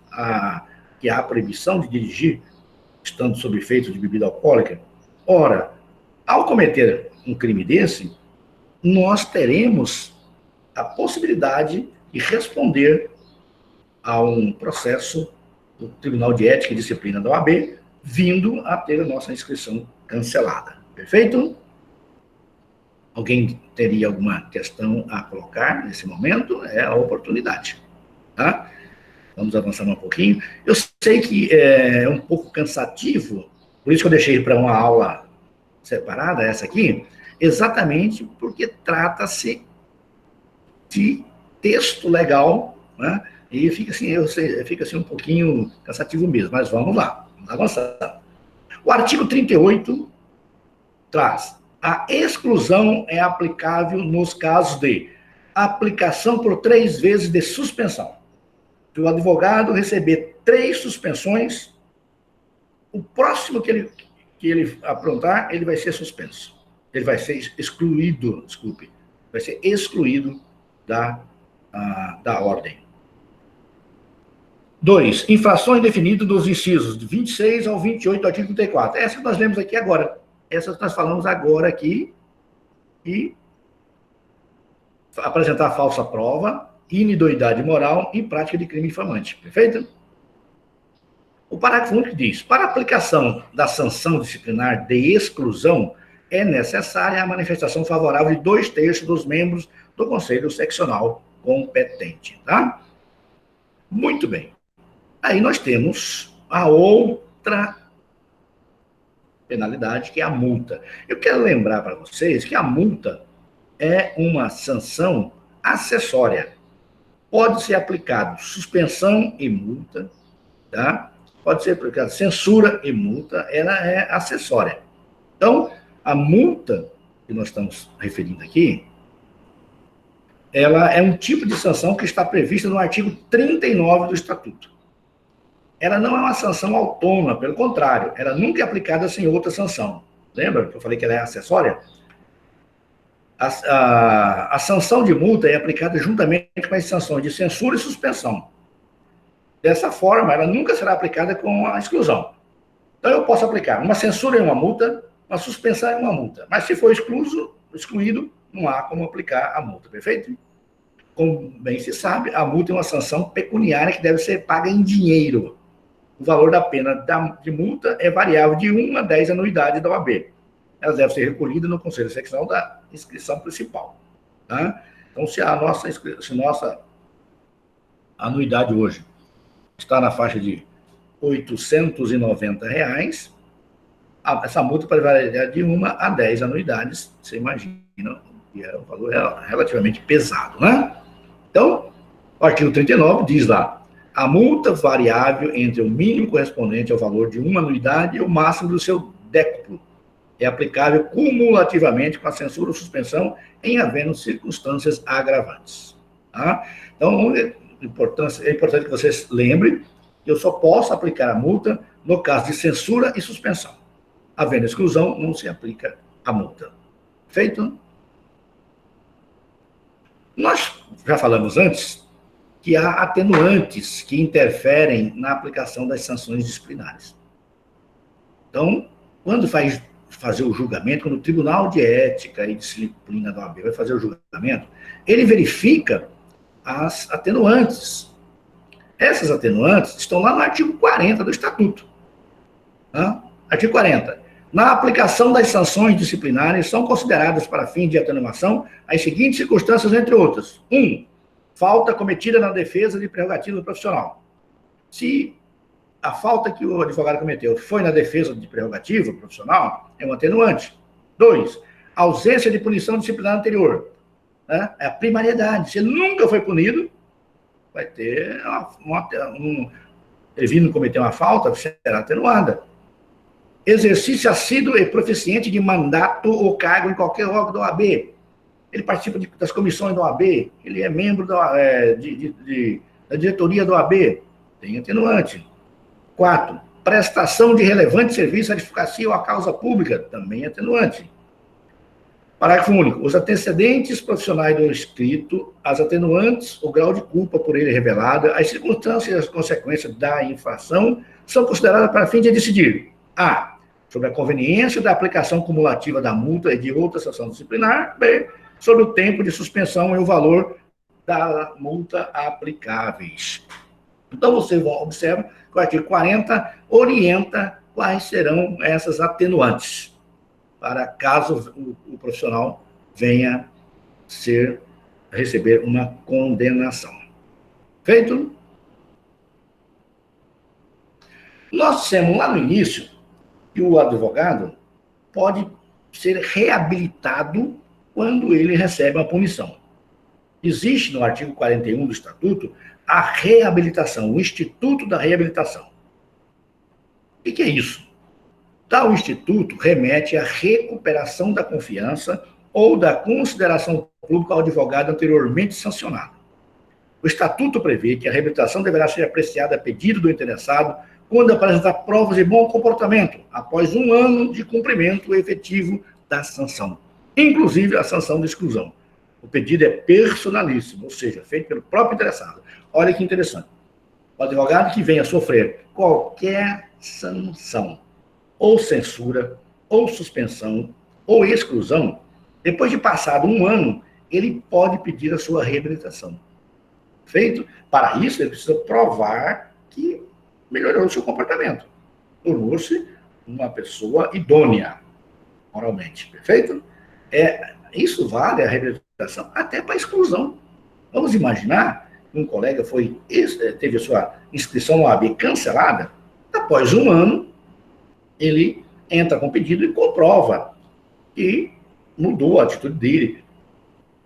que há proibição de dirigir estando sob efeito de bebida alcoólica. Ora, ao cometer um crime desse, nós teremos a possibilidade de responder a um processo do Tribunal de Ética e Disciplina da OAB, vindo a ter a nossa inscrição cancelada. Perfeito? Alguém teria alguma questão a colocar nesse momento? É a oportunidade. Tá? Vamos avançar um pouquinho. Eu sei que é um pouco cansativo, por isso que eu deixei para uma aula separada, essa aqui, exatamente porque trata-se de texto legal, né? E fica assim um pouquinho cansativo mesmo, mas vamos lá, vamos avançar. O artigo 38 traz: a exclusão é aplicável nos casos de aplicação por 3 vezes de suspensão. Se o advogado receber 3 suspensões, o próximo que ele aprontar, ele vai ser suspenso. Ele vai ser excluído, desculpe, vai ser excluído da ordem. 2. Infrações definidas dos incisos de 26 ao 28 do artigo 34. Essa nós lemos aqui agora. Essa nós falamos agora aqui. E apresentar falsa prova, inidoidade moral e prática de crime infamante. Perfeito? O parágrafo único diz: para aplicação da sanção disciplinar de exclusão, é necessária a manifestação favorável de 2/3 dos membros do Conselho Seccional competente. Tá? Muito bem. Aí nós temos a outra penalidade, que é a multa. Eu quero lembrar para vocês que a multa é uma sanção acessória. Pode ser aplicado suspensão e multa, tá? Pode ser aplicado censura e multa, ela é acessória. Então, a multa que nós estamos referindo aqui, ela é um tipo de sanção que está prevista no artigo 39 do Estatuto. Ela não é uma sanção autônoma, pelo contrário, ela nunca é aplicada sem outra sanção. Lembra que eu falei que ela é acessória? A sanção de multa é aplicada juntamente com as sanções de censura e suspensão. Dessa forma, ela nunca será aplicada com a exclusão. Então, eu posso aplicar uma censura e uma multa, uma suspensão e uma multa. Mas se for excluído, não há como aplicar a multa, perfeito? Como bem se sabe, a multa é uma sanção pecuniária que deve ser paga em dinheiro. O valor da pena de multa é variável de 1 a 10 anuidades da OAB. Elas devem ser recolhidas no Conselho Seccional da inscrição principal. Tá? Então, se a nossa anuidade hoje está na faixa de R$ 890, essa multa pode variar de 1 a 10 anuidades. Você imagina que é um valor relativamente pesado, né? Então, o artigo 39 diz lá: a multa variável entre o mínimo correspondente ao valor de uma anuidade e o máximo do seu décuplo é aplicável cumulativamente com a censura ou suspensão em havendo circunstâncias agravantes. Tá? Então, é importante que vocês lembrem que eu só posso aplicar a multa no caso de censura e suspensão. Havendo exclusão, não se aplica a multa. Feito? Nós já falamos antes que há atenuantes que interferem na aplicação das sanções disciplinares. Então, quando fazer o julgamento, quando o Tribunal de Ética e Disciplina da OAB vai fazer o julgamento, ele verifica as atenuantes. Essas atenuantes estão lá no artigo 40 do Estatuto. Tá? Artigo 40. Na aplicação das sanções disciplinares, são consideradas para fim de atenuação as seguintes circunstâncias, entre outras. 1. Falta cometida na defesa de prerrogativa profissional. Se a falta que o advogado cometeu foi na defesa de prerrogativa profissional, é um atenuante. 2. Ausência de punição disciplinar anterior. Né? É a primariedade. Se ele nunca foi punido, vai ter ele vindo cometer uma falta, será atenuada. Exercício assíduo e proficiente de mandato ou cargo em qualquer órgão da OAB. Ele participa das comissões da OAB, ele é membro da diretoria da OAB, tem atenuante. 4. Prestação de relevante serviço à advocacia ou à causa pública, também atenuante. Parágrafo único. Os antecedentes profissionais do inscrito, as atenuantes, o grau de culpa por ele revelada, as circunstâncias e as consequências da infração são consideradas para fim de decidir: a. Sobre a conveniência da aplicação cumulativa da multa e de outra sanção disciplinar. B. Sobre o tempo de suspensão e o valor da multa aplicáveis. Então, vocês vão observar que o artigo 40 orienta quais serão essas atenuantes, para caso o profissional venha receber uma condenação. Feito? Nós dissemos lá no início que o advogado pode ser reabilitado quando ele recebe uma punição. Existe no artigo 41 do Estatuto a reabilitação, o Instituto da Reabilitação. O que é isso? Tal instituto remete à recuperação da confiança ou da consideração pública ao advogado anteriormente sancionado. O Estatuto prevê que a reabilitação deverá ser apreciada a pedido do interessado quando apresentar provas de bom comportamento, após 1 ano de cumprimento efetivo da sanção, inclusive a sanção de exclusão. O pedido é personalíssimo, ou seja, feito pelo próprio interessado. Olha que interessante. O advogado que venha sofrer qualquer sanção, ou censura, ou suspensão, ou exclusão, depois de passado 1 ano, ele pode pedir a sua reabilitação. Feito? Para isso, ele precisa provar que melhorou o seu comportamento. Tornou-se uma pessoa idônea, moralmente. Perfeito? Isso vale a reabilitação até para exclusão. Vamos imaginar que um colega teve a sua inscrição no OAB cancelada, após 1 ano, ele entra com pedido e comprova que mudou a atitude dele,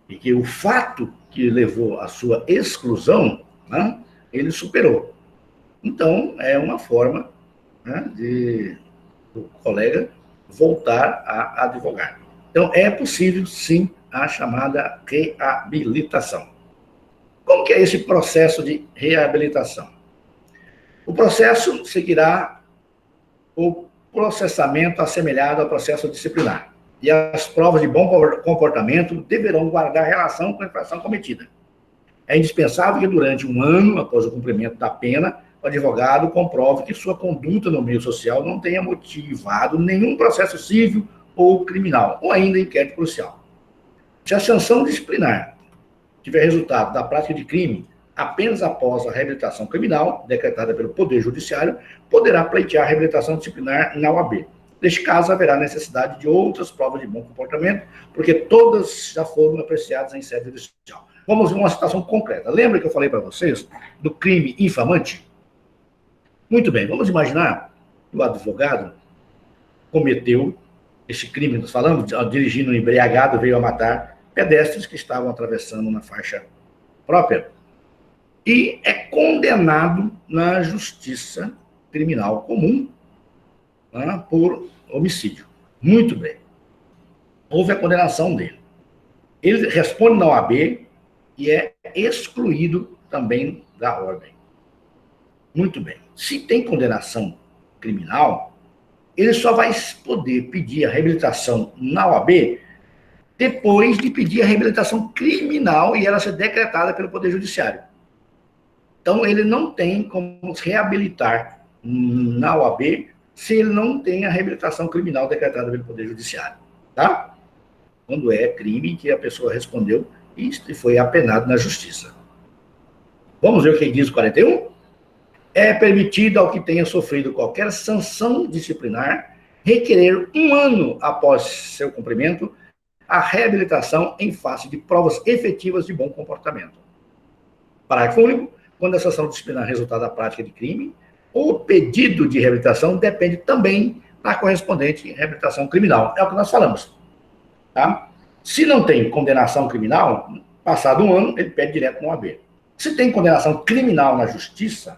e que o fato que levou à sua exclusão, né, ele superou. Então, é uma forma, né, do colega voltar a advogar. Então, é possível, sim, a chamada reabilitação. Como que é esse processo de reabilitação? O processo seguirá o processamento assemelhado ao processo disciplinar, e as provas de bom comportamento deverão guardar relação com a infração cometida. É indispensável que durante 1 ano, após o cumprimento da pena, o advogado comprove que sua conduta no meio social não tenha motivado nenhum processo civil ou criminal, ou ainda inquérito policial. Se a sanção disciplinar tiver resultado da prática de crime apenas após a reabilitação criminal, decretada pelo Poder Judiciário, poderá pleitear a reabilitação disciplinar na OAB. Neste caso, haverá necessidade de outras provas de bom comportamento, porque todas já foram apreciadas em sede judicial. Vamos ver uma situação concreta. Lembra que eu falei para vocês do crime infamante? Muito bem, vamos imaginar que o advogado cometeu esse crime, nós falamos, dirigindo embriagado, veio a matar pedestres que estavam atravessando na faixa própria, e é condenado na justiça criminal comum, né, por homicídio. Muito bem. Houve a condenação dele. Ele responde na OAB e é excluído também da ordem. Muito bem. Se tem condenação criminal, ele só vai poder pedir a reabilitação na OAB depois de pedir a reabilitação criminal e ela ser decretada pelo Poder Judiciário. Então, ele não tem como se reabilitar na OAB se ele não tem a reabilitação criminal decretada pelo Poder Judiciário, tá? Quando é crime que a pessoa respondeu e foi apenado na justiça. Vamos ver o que diz o 41? É permitido ao que tenha sofrido qualquer sanção disciplinar requerer 1 ano após seu cumprimento a reabilitação em face de provas efetivas de bom comportamento. Parágrafo único. Quando a sanção disciplinar resultado da prática de crime, o pedido de reabilitação depende também da correspondente reabilitação criminal. É o que nós falamos. Tá? Se não tem condenação criminal, passado 1 ano, ele pede direto no OAB. Se tem condenação criminal na justiça,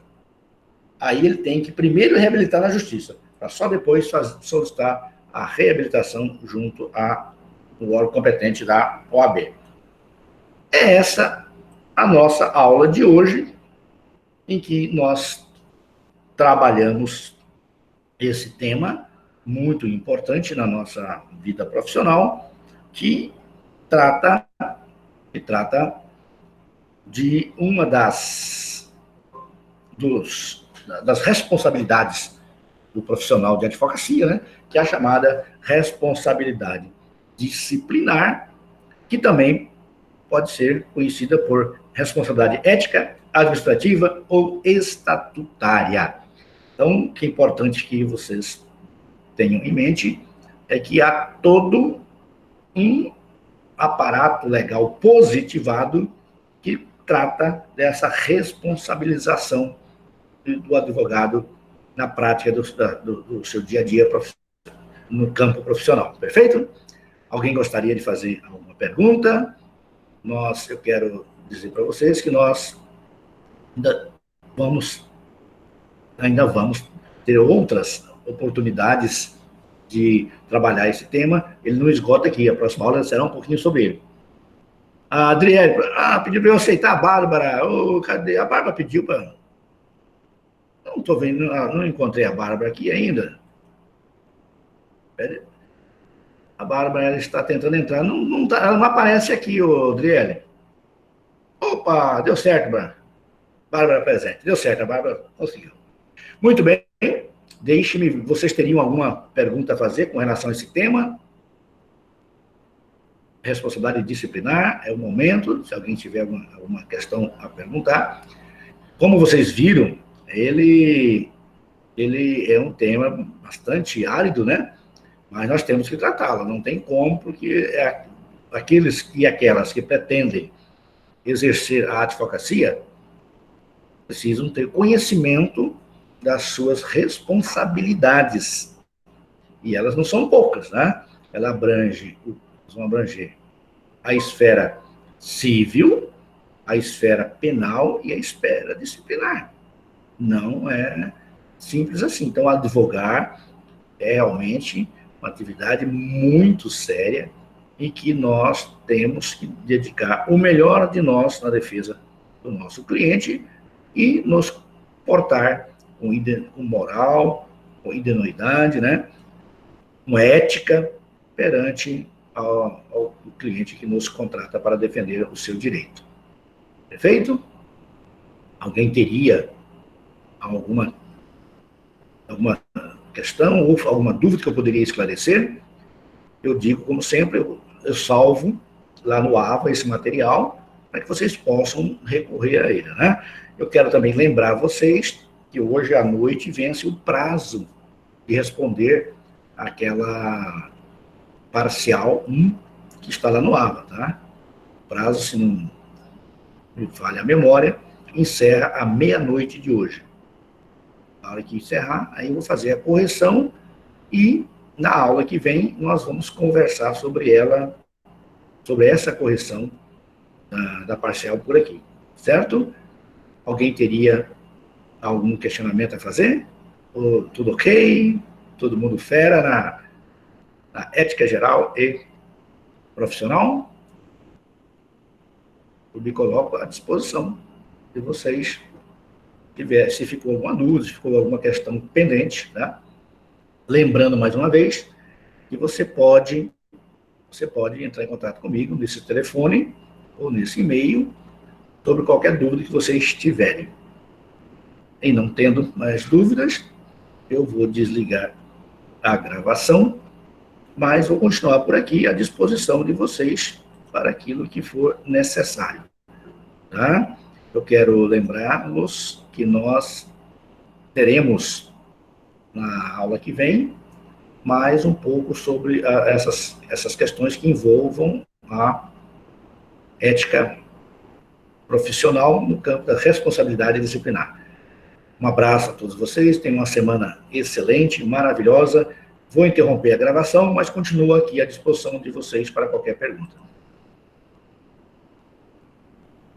aí ele tem que primeiro reabilitar na justiça, para só depois solicitar a reabilitação junto ao órgão competente da OAB. É essa a nossa aula de hoje, em que nós trabalhamos esse tema muito importante na nossa vida profissional, que trata de uma das responsabilidades do profissional de advocacia, né, que é a chamada responsabilidade disciplinar, que também pode ser conhecida por responsabilidade ética, administrativa ou estatutária. Então, o que é importante que vocês tenham em mente é que há todo um aparato legal positivado que trata dessa responsabilização do advogado na prática do seu dia a dia no campo profissional. Perfeito? Alguém gostaria de fazer alguma pergunta? Eu quero dizer para vocês que nós ainda vamos ter outras oportunidades de trabalhar esse tema, ele não esgota aqui. A próxima aula será um pouquinho sobre ele. A Adriele, pediu para eu aceitar a Bárbara. Cadê? A Bárbara pediu para... Não estou vendo, não encontrei a Bárbara aqui ainda. A Bárbara, ela está tentando entrar. Ela não aparece aqui, Adriele. Opa, deu certo, Bárbara presente. Deu certo, a Bárbara conseguiu. Muito bem. Deixe-me, vocês teriam alguma pergunta a fazer com relação a esse tema? Responsabilidade disciplinar, é o momento, se alguém tiver alguma questão a perguntar. Como vocês viram, ele é um tema bastante árido, né? Mas nós temos que tratá-lo, não tem como, porque aqueles e aquelas que pretendem exercer a advocacia precisam ter conhecimento das suas responsabilidades. E elas não são poucas, né? Elas vão abranger a esfera civil, a esfera penal e a esfera disciplinar. Não é simples assim. Então, advogar é realmente uma atividade muito séria e que nós temos que dedicar o melhor de nós na defesa do nosso cliente e nos portar com moral, com idoneidade, né? Com ética perante ao cliente que nos contrata para defender o seu direito. Perfeito? Alguém teria alguma questão ou alguma dúvida que eu poderia esclarecer? Eu digo, como sempre, eu salvo lá no AVA esse material para que vocês possam recorrer a ele, né? Eu quero também lembrar vocês que hoje à noite vence o prazo de responder aquela parcial 1 que está lá no AVA, tá? O prazo, se não me falha a memória, encerra à meia-noite de hoje. Na hora que encerrar, aí eu vou fazer a correção e na aula que vem nós vamos conversar sobre ela, sobre essa correção da parcial por aqui, certo? Alguém teria algum questionamento a fazer? Ou tudo ok? Todo mundo fera na ética geral e profissional? Eu me coloco à disposição de vocês, se ficou alguma dúvida, se ficou alguma questão pendente, tá? Lembrando mais uma vez que você pode entrar em contato comigo nesse telefone ou nesse e-mail sobre qualquer dúvida que vocês tiverem. E não tendo mais dúvidas, eu vou desligar a gravação, mas vou continuar por aqui à disposição de vocês para aquilo que for necessário, tá? Eu quero lembrar-los que nós teremos na aula que vem mais um pouco sobre essas questões que envolvam a ética profissional no campo da responsabilidade disciplinar. Um abraço a todos vocês, tenham uma semana excelente, maravilhosa. Vou interromper a gravação, mas continuo aqui à disposição de vocês para qualquer pergunta.